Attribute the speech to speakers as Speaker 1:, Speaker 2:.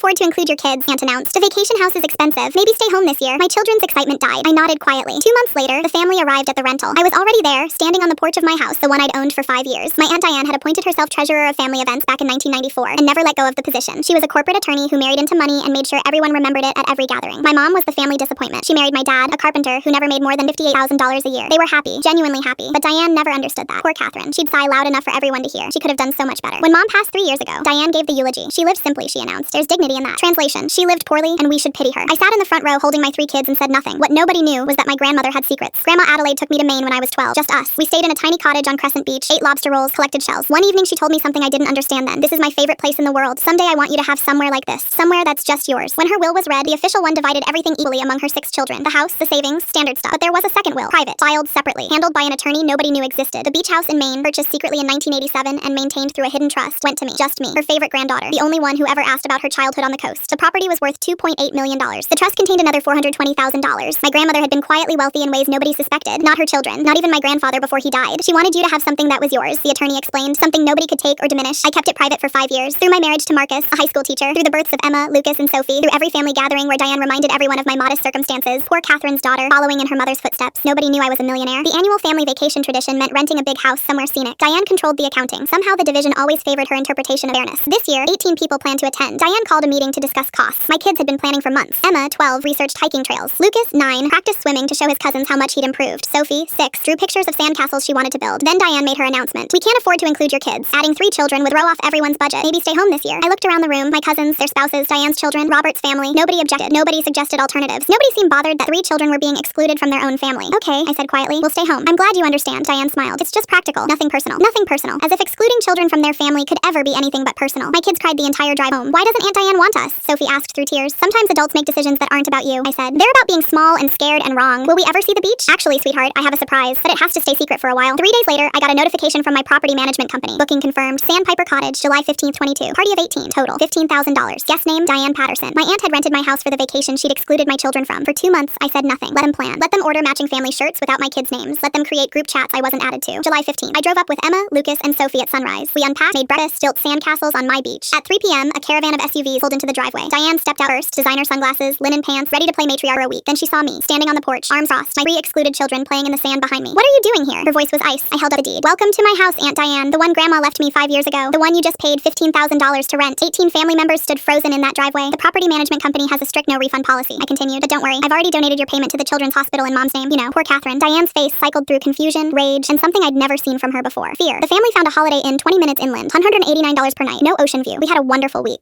Speaker 1: afford to include your kids, Aunt announced. The vacation house is expensive. Maybe stay home this year. My children's excitement died. I nodded quietly. 2 months later, the family arrived at the rental. I was already there, standing on the porch of my house, the one I'd owned for 5 years. My Aunt Diane had appointed herself treasurer of family events back in 1994 and never let go of the position. She was a corporate attorney who married into money and made sure everyone remembered it at every gathering. My mom was the family disappointment. She married my dad, a carpenter who never made more than $58,000 a year. They were happy, genuinely happy, but Diane never understood that. Poor Catherine. She'd sigh loud enough for everyone to hear. She could have done so much better. When Mom passed 3 years ago, Diane gave the eulogy. She lived simply, she announced. There's dignity in that. Translation: she lived poorly, and we should pity her. I sat in the front row holding my 3 kids and said nothing. What nobody knew was that my grandmother had secrets. Grandma Adelaide took me to Maine when I was 12. Just us. We stayed in a tiny cottage on Crescent Beach, ate lobster rolls, collected shells. One evening she told me something I didn't understand then. This is my favorite place in the world. Someday I want you to have somewhere like this. Somewhere that's just yours. When her will was read, the official one divided everything equally among her 6 children. The house, the savings, standard stuff. But there was a second will. Private. Filed separately. Handled by an attorney nobody knew existed. The beach house in Maine, purchased secretly in 1987 and maintained through a hidden trust, went to me. Just me. Her favorite granddaughter. The only one who ever asked about her childhood on the coast. The property was worth $2.8 million. The trust contained another $420,000. My grandmother had been quietly wealthy in ways nobody suspected. Not her children. Not even my grandfather before he died. She wanted you to have something that was yours, the attorney explained. Something nobody could take or diminish. I kept it private for 5 years. Through my marriage to Marcus, a high school teacher. Through the births of Emma, Lucas, and Sophie. Through every family gathering where Diane reminded everyone of my modest circumstances. Poor Catherine's daughter, following in her mother's footsteps. Nobody knew I was a millionaire. The annual family vacation tradition meant renting a big house somewhere scenic. Diane controlled the accounting. Somehow the division always favored her interpretation of fairness. This year, 18 people planned to attend. Diane called a meeting to discuss costs. My kids had been planning for months. Emma, 12, researched hiking trails. Lucas, 9, practiced swimming to show his cousins how much he'd improved. Sophie, 6, drew pictures of sandcastles she wanted to build. Then Diane made her announcement. We can't afford to include your kids. Adding 3 children would throw off everyone's budget. Maybe stay home this year. I looked around the room. My cousins, their spouses, Diane's children, Robert's family. Nobody objected. Nobody suggested alternatives. Nobody seemed bothered that 3 children were being excluded from their own family. Okay, I said quietly. We'll stay home. I'm glad you understand, Diane smiled. It's just practical. Nothing personal. Nothing personal. As if excluding children from their family could ever be anything but personal. My kids cried the entire drive home. Why doesn't Aunt Diane want us? Sophie asked through tears. Sometimes adults make decisions that aren't about you, I said. They're about being small and scared and wrong. Will we ever see the beach? Actually, sweetheart, I have a surprise, but it has to stay secret for a while. 3 days later, I got a notification from my property management company. Booking confirmed. Sandpiper Cottage, July 15th, 22. Party of 18. Total $15,000. Guest name, Diane Patterson. My aunt had rented my house for the vacation she'd excluded my children from. For 2 months, I said nothing. Let them plan. Let them order matching family shirts without my kids' names. Let them create group chats I wasn't added to. July 15th. I drove up with Emma, Lucas, and Sophie at sunrise. We unpacked, made breakfast, built sandcastles on my beach. At 3 p.m., a caravan of SUVs pulled into the driveway. Diane stepped out first, designer sunglasses, linen pants, ready to play matriarch for a week. Then she saw me, standing on the porch, arms crossed, my 3 excluded children playing in the sand behind me. What are you doing here? Her voice was ice. I held up a deed. Welcome to my house, Aunt Diane. The one Grandma left me 5 years ago. The one you just paid $15,000 to rent. 18 family members stood frozen in that driveway. The property management company has a strict no refund policy. I continued. But don't worry, I've already donated your payment to the Children's Hospital in Mom's name. You know, poor Catherine. Diane's face cycled through confusion, rage, and something I'd never seen from her before. Fear. The family found a Holiday Inn 20 minutes inland. $189 per night. No ocean view. We had a wonderful week.